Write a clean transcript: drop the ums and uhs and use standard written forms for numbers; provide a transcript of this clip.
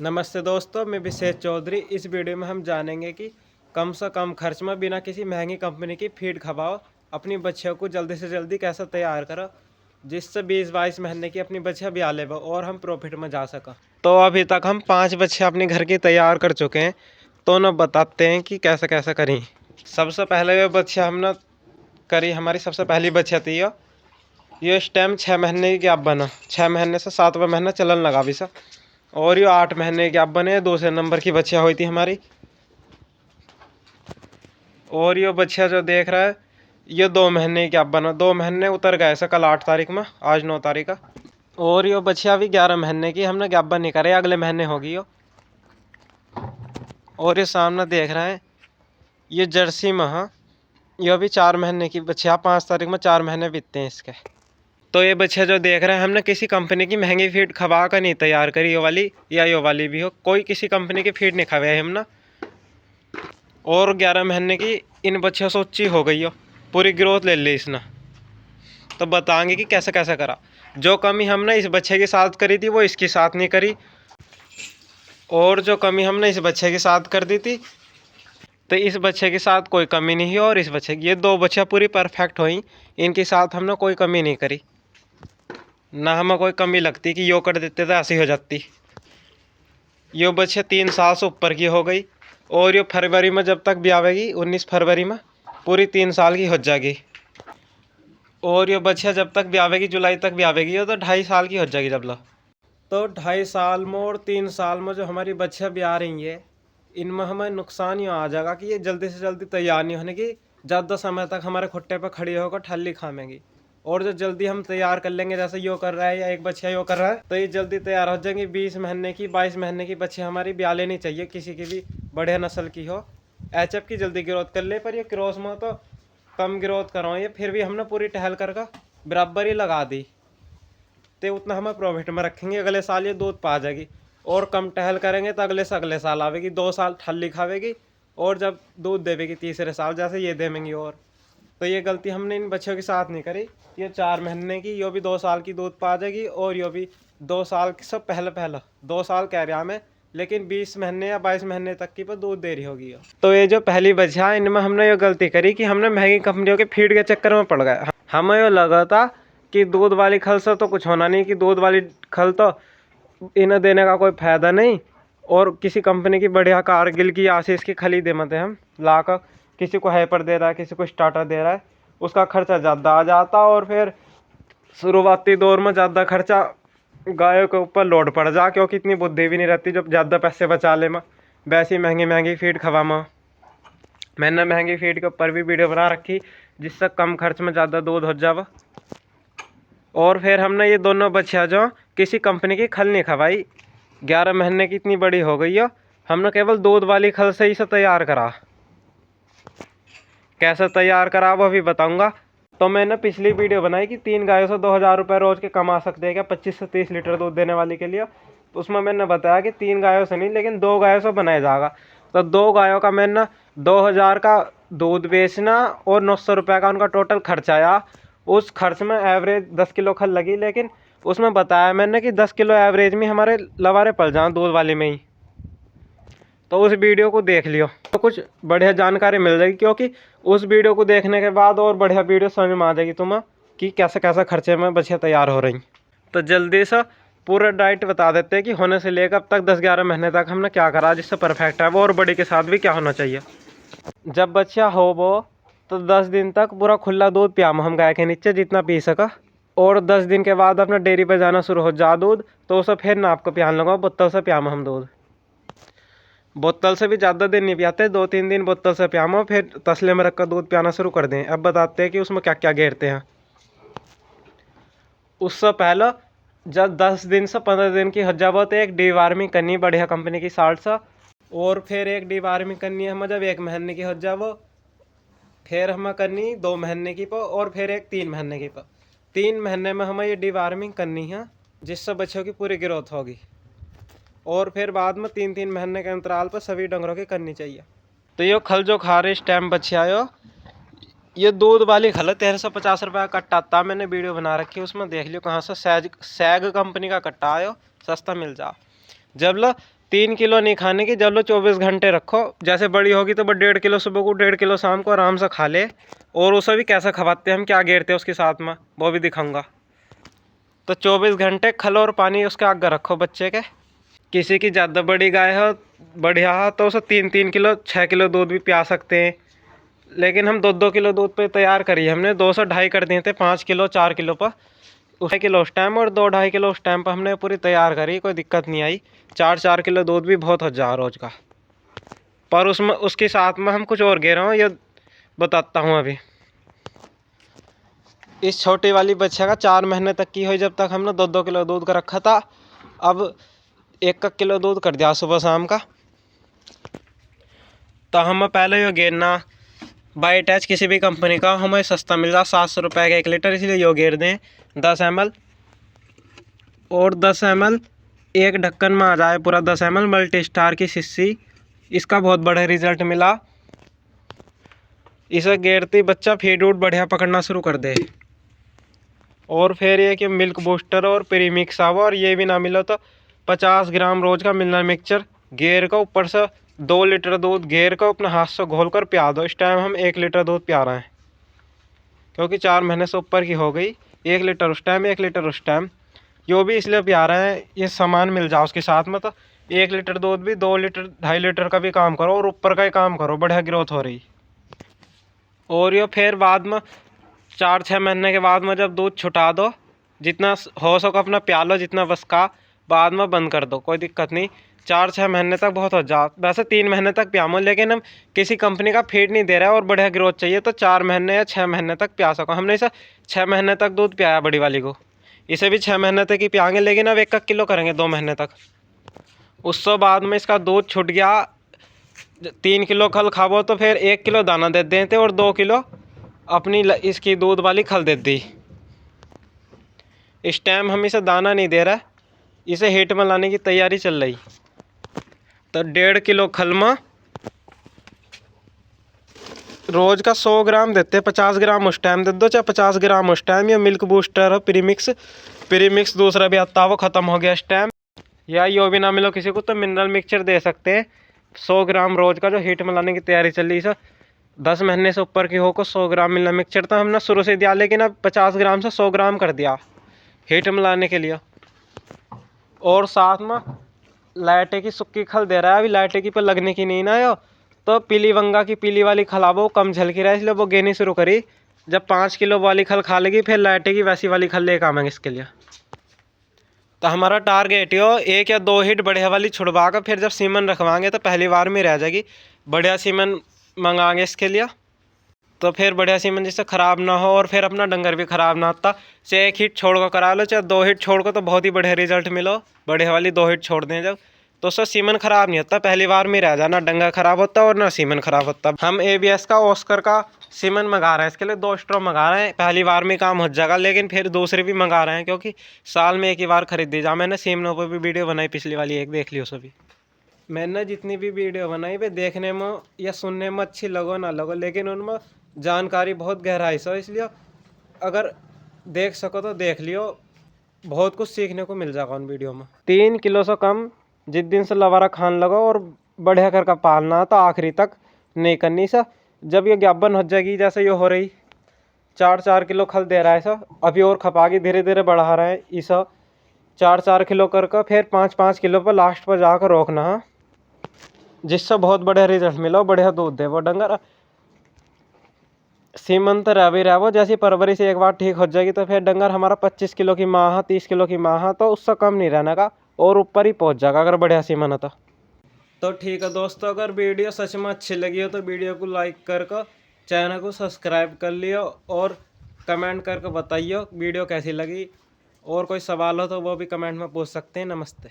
नमस्ते दोस्तों, मैं विशेष चौधरी। इस वीडियो में हम जानेंगे कि कम से कम खर्च में बिना किसी महंगी कंपनी की फीड खवाओ अपनी बच्चियों को जल्दी से जल्दी कैसे तैयार करो जिससे 20-22 महीने की अपनी बच्चियाँ ब्याह ले और हम प्रॉफिट में जा सका। तो अभी तक हम 5 बच्चियाँ अपने घर की तैयार कर चुके हैं, तो न बताते हैं कि कैसे कैसे करी। सबसे पहले वो बच्चियाँ हमने करी, हमारी सबसे पहली बच्चियाँ थी ये इस टाइम 6 महीने की गैप बना, 6 महीने से 7वां महीना चलन लगा भी सब। और ये 8 महीने की गैप बने, दूसरे नंबर की बच्चियाँ हुई थी हमारी। और ये बच्चियाँ जो देख रहा है ये 2 महीने की गैप बना, 2 महीने उतर गए से कल 8 तारीख में, आज 9 तारीख का। और ये बच्चियाँ भी 11 महीने की, हमने गैप नहीं करे, अगले महीने होगी यो। और ये सामने देख रहे हैं ये जर्सी में है, ये भी 4 महीने की बच्चियाँ, 5 तारीख में 4 महीने बीतते हैं इसके। तो ये बच्चे जो देख रहे हैं हमने किसी कंपनी की महंगी फीड खवा कर नहीं तैयार करी, यो वाली या यो वाली भी हो, कोई किसी कंपनी की फीड नहीं खवाई हमने। और 11 महीने की इन बच्चों से ऊँची हो गई हो, पूरी ग्रोथ ले ली इसने। तो बताएंगे कि कैसे कैसे करा। जो कमी हमने इस बच्चे के साथ करी थी वो इसके साथ नहीं करी, और जो कमी हमने इस बच्चे के साथ कर दी थी तो इस बच्चे के साथ कोई कमी नहीं है। और इस बच्चे की ये 2 बच्चियाँ पूरी परफेक्ट हुई, इनके साथ हमने कोई कमी नहीं करी, ना हमें कोई कमी लगती कि यो कर देते तो ऐसी हो जाती। यो बच्चे 3 साल से ऊपर की हो गई, और ये फरवरी में जब तक ब्यावेगी 19 फरवरी में पूरी 3 साल की हो जाएगी। और ये बच्चियाँ जब तक ब्यावेगी, जुलाई तक ब्यावेगी, तो 2.5 साल की हो जाएगी जब लो। तो 2.5 साल में और 3 साल में जो हमारी बच्चियाँ ब्याह रही है, इनमें हमें नुकसान यूँ आ जाएगा कि ये जल्दी से जल्दी तैयार नहीं होने की, ज़्यादा समय तक हमारे खुट्टे पर खड़ी होकर ठल्ली खामेंगी। और जो जल्दी हम तैयार कर लेंगे, जैसे यो कर रहा है या एक बच्चिया यो कर रहा है, तो ये जल्दी तैयार हो जाएंगी। 20 महीने की 22 महीने की बच्ची हमारी ब्याह लेनी चाहिए, किसी की भी बढ़िया नस्ल की हो। एचएफ की जल्दी ग्रोथ कर ले, पर ये क्रॉस में तो कम ग्रोथ करो, ये फिर भी हमने पूरी टहल कर का बराबर ही लगा दी, तो उतना हमें प्रॉफिट में रखेंगे। अगले साल ये दूध पा जाएगी, और कम टहल करेंगे तो अगले से अगले साल आवेगी, 2 साल ठल्ली खावेगी, और जब दूध देवेगी तीसरे साल जैसे ये देवेंगी। और तो ये गलती हमने इन बच्चों के साथ नहीं करी। ये 4 महीने की, यो भी 2 साल की दूध पा जाएगी, और यो भी 2 साल की, सब पहले 2 साल कह रहा मैं, लेकिन 20 महीने या 22 महीने तक की पर दूध दे रही होगी। तो ये जो पहली बच्चा, इनमें हमने ये गलती करी कि हमने महंगी कंपनियों के फीड के चक्कर में पड़ गए। हमें ये लगा था कि दूध वाली खल से तो कुछ होना नहीं, कि दूध वाली खल तो इन्हें देने का कोई फायदा नहीं, और किसी कंपनी की बढ़िया कारगिल की आशीष की खली दे मत हम लाकर, किसी को हाइपर दे रहा है, किसी को स्टार्टर दे रहा है, उसका खर्चा ज़्यादा आ जाता, और फिर शुरुआती दौर में ज़्यादा खर्चा गायों के ऊपर लोड पड़ जा, क्योंकि इतनी बुद्धि भी नहीं रहती जब ज़्यादा पैसे बचा ले में। वैसी महंगी महंगी फीड खवा में मैंने महंगी फीड के ऊपर भी वीडियो बना रखी, जिससे कम खर्च में ज़्यादा दूध हो जावा। और फिर हमने ये दोनों बच्चियाँ जो किसी कंपनी की खल नहीं खवाई, 11 महीने की इतनी बड़ी हो गई है, हमने केवल दूध वाली खल से ही से तैयार करा। कैसे तैयार करा वो भी बताऊंगा। तो मैंने पिछली वीडियो बनाई कि 3 गायों से 2000 रुपये रोज़ के कमा सकते हैं क्या 25 से 30 लीटर दूध देने वाली के लिए। तो उसमें मैंने बताया कि 3 गायों से नहीं, लेकिन 2 गायों से बनाया जाएगा। तो 2 गायों का मैंने 2000 का दूध बेचना और 900 रुपये का उनका टोटल खर्च आया। उस खर्च में एवरेज 10 किलो खल लगी, लेकिन उसमें बताया मैंने कि 10 किलो एवरेज में हमारे लवारे पड़ जाएँ दूध वाली में ही। तो उस वीडियो को देख लियो तो कुछ बढ़िया जानकारी मिल जाएगी, क्योंकि उस वीडियो को देखने के बाद और बढ़िया वीडियो समझ में आ जाएगी तुम्हें कि कैसे कैसे खर्चे में बच्चियाँ तैयार हो रही। तो जल्दी से पूरा डाइट बता देते हैं कि होने से लेकर अब तक 10-11 महीने तक हमने क्या करा जिससे परफेक्ट है वो, और बड़ी के साथ भी क्या होना चाहिए। जब बच्चा हो वो तो 10 दिन तक पूरा खुला दूध पियाम हम गाय के नीचे जितना पी सका, और 10 दिन के बाद अपना डेयरी पर जाना शुरू हो जा दूध, तो उसे फिर नाप को पियान लगा, बोतल से पियाम हम दूध। बोतल से भी ज़्यादा दिन नहीं पियाते, 2-3 दिन बोतल से पियामो, फिर तसले में रखकर दूध पियाना शुरू कर दें। अब बताते हैं कि उसमें क्या क्या गेरते हैं। उससे पहले जब 10 दिन से 15 दिन की हो जाए तो एक डीवार्मिंग करनी बढ़िया कंपनी की साल्ट से, और फिर एक डीवार्मिंग करनी है हमें जब 1 महीने की हो जाए, फिर हमें करनी 2 महीने की पर, और फिर एक 3 महीने की पर। 3 महीने में हमें ये डीवार्मिंग करनी है, जिससे बच्चों की पूरी ग्रोथ होगी। और फिर बाद में 3-3 महीने के अंतराल पर सभी डंगरों की करनी चाहिए। तो ये खल जो खा रहे इस टाइम बच्चे आयो, ये दूध वाली खल है, 1350 रुपये का कट्टा आता। मैंने वीडियो बना रखी है, उसमें देख लियो कहाँ से सैग कंपनी का कट्टा आयो, सस्ता मिल जा। जब लो 3 किलो नहीं खाने की, जब लो 24 घंटे रखो। जैसे बड़ी होगी तो 1.5 किलो सुबह को, 1.5 किलो शाम को आराम से खा ले। और उसे भी कैसे खवाते हैं हम, क्या गेरते हैं उसके साथ में, वो भी दिखाऊंगा। तो 24 घंटे खल और पानी उसके आगे रखो बच्चे के। किसी की ज़्यादा बड़ी गाय हो, बढ़िया हो, तो उसे 3-3 किलो 6 किलो दूध भी पिया सकते हैं। लेकिन हम 2-2 किलो दूध पे तैयार करिए हमने, 200-250 कर दिए थे 5 किलो 4 किलो पर। 2 किलो उस टाइम और 2-2.5 किलो उस टाइम पर हमने पूरी तैयार करी, कोई दिक्कत नहीं आई। 4-4 किलो दूध भी बहुत हो जा रोज का। पर उसमें उसके साथ में हम कुछ और गे रहे हो, ये बताता हूँ अभी। इस छोटी वाली बच्चे का 4 महीने तक की हुई, जब तक हमने 2-2 किलो दूध का रखा था। अब 1 किलो दूध कर दिया सुबह शाम का। तो हमें पहले यो गेरना बाई अटैच किसी भी कंपनी का हमें सस्ता मिल रहा, 700 रुपये का 1 लीटर, इसलिए यो गेर दें 10 ml। और 10 ml एक ढक्कन में आ जाए पूरा 10 ml मल्टी स्टार की शीशी। इसका बहुत बड़ा रिजल्ट मिला। इसे गेरती बच्चा फीड वूड बढ़िया पकड़ना शुरू कर दे। और फिर ये कि मिल्क बूस्टर और प्रीमिक्स आवो, और ये भी ना मिलो तो 50 ग्राम रोज का मिलना मिक्सचर गेर का, ऊपर से 2 लीटर दूध गेर का अपने हाथ से घोल कर पिया दो। इस टाइम हम 1 लीटर दूध पिया रहे हैं, क्योंकि 4 महीने से ऊपर की हो गई। 1 लीटर उस टाइम, 1 लीटर उस टाइम, यो भी इसलिए पिया रहे हैं ये सामान मिल जाओ उसके साथ में। तो 1 लीटर दूध भी 2 लीटर 2.5 लीटर का भी काम करो, और ऊपर का ही काम करो, बढ़िया ग्रोथ हो रही। और यो फिर बाद में 4-6 महीने के बाद में जब दूध छुटा दो, जितना हो सको अपना प्या लो, जितना बस का, बाद में बंद कर दो, कोई दिक्कत नहीं। 4-6 महीने तक बहुत हो जा, वैसे 3 महीने तक प्यामो, लेकिन हम किसी कंपनी का फीड नहीं दे रहा है और बढ़िया ग्रोथ चाहिए तो 4 महीने या 6 महीने तक प्या सको। हमने इसे 6 महीने तक दूध पियाया बड़ी वाली को, इसे भी 6 महीने तक ही पियाएंगे, लेकिन अब 1 किलो करेंगे 2 महीने तक। उसके बाद में इसका दूध छूट गया, 3 किलो खल खावो तो फिर 1 किलो दाना दे देते, और 2 किलो अपनी इसकी दूध वाली खल दे दी। इस टाइम हम इसे दाना नहीं दे रहा, इसे हीट में लाने की तैयारी चल रही। तो 1.5 किलो खल में रोज का 100 ग्राम देते, 50 ग्राम उस टाइम दे दो, चाहे 50 ग्राम उस टाइम। या मिल्क बूस्टर हो, प्रीमिक्स दूसरा भी आता, वो ख़त्म हो गया इस टाइम। या यो भी ना मिलो किसी को तो मिनरल मिक्सचर दे सकते हैं 100 ग्राम रोज का, जो हीट में लाने की तैयारी चल रही है। 10 महीने से ऊपर की हो को 100 ग्राम मिलना मिक्सचर था हमने शुरू से दिया, लेकिन अब 50 ग्राम से 100 ग्राम कर दिया हीट में लाने के लिए। और साथ में लाइटे की सुक्की खल दे रहा है, अभी लाइटे की पर लगने की नहीं ना आयो, तो पीली वंगा की पीली वाली खल वो कम झलकी रहा है, इसलिए वो गेनी शुरू करी। जब 5 किलो वाली खल खा लेगी फिर लाइटे की वैसी वाली खल लेकर आवेंगे इसके लिए। तो हमारा टारगेट हो 1 या 2 हिट बढ़िया वाली छुड़वा कर, फिर जब सीमन रखवाएंगे तो पहली बार में रह जाएगी। बढ़िया सीमन मंगाएंगे इसके लिए, तो फिर बढ़िया सीमन जिससे ख़राब ना हो और फिर अपना डंगर भी ख़राब ना होता। चाहे 1 हिट छोड़ कर करा लो, चाहे 2 हिट छोड़ कर, तो बहुत ही बढ़िया रिजल्ट मिलो। बढ़िया वाली 2 हिट छोड़ दें जब, तो उससे सीमन ख़राब नहीं होता, पहली बार में रह जाना, डंगा ख़राब होता और ना सीमन ख़राब होता। हम ABS का ऑस्कर का सीमन मंगा रहे हैं, इसके लिए 2 स्ट्रॉ मंगा रहे हैं, पहली बार में काम हो जाएगा, लेकिन फिर दूसरे भी मंगा रहे हैं, क्योंकि साल में 1 ही बार खरीद दी जा। मैंने सीमनों पर भी वीडियो बनाई पिछली वाली, एक देख लियो सभी। मैंने जितनी भी वीडियो बनाई वे देखने में या सुनने में अच्छी लगो ना लगो, लेकिन उनमें जानकारी बहुत गहराई से, इसलिए अगर देख सको तो देख लियो, बहुत कुछ सीखने को मिल जाएगा उन वीडियो में। 3 किलो से कम जिस दिन से लवारा खान लगो और बढ़िया करके पालना तो आखिरी तक नहीं करनी सा। जब ये ज्ञापन हो जाएगी जैसे ये हो रही, 4-4 किलो खल दे रहा है सर, अभी और खपागी धीरे धीरे बढ़ा रहा है इस 4-4 किलो करके, फिर 5-5 किलो पर लास्ट पर जाकर रोकना है, जिससे बहुत बढ़िया रिजल्ट मिलो, बढ़िया दूध दे वो डंगर। सीमंत रह वो जैसी परवरिश एक बार ठीक हो जाएगी तो फिर डंगर हमारा 25 किलो की माँ है, 30 किलो की माँ है, तो उससे कम नहीं रहने का और ऊपर ही पहुंच जाएगा अगर बढ़िया सीमन है तो ठीक है दोस्तों, अगर वीडियो सच में अच्छी लगी हो तो वीडियो को लाइक करके चैनल को सब्सक्राइब कर लियो, और कमेंट करके बताइए वीडियो कैसी लगी। और कोई सवाल हो तो वो भी कमेंट में पूछ सकते हैं। नमस्ते।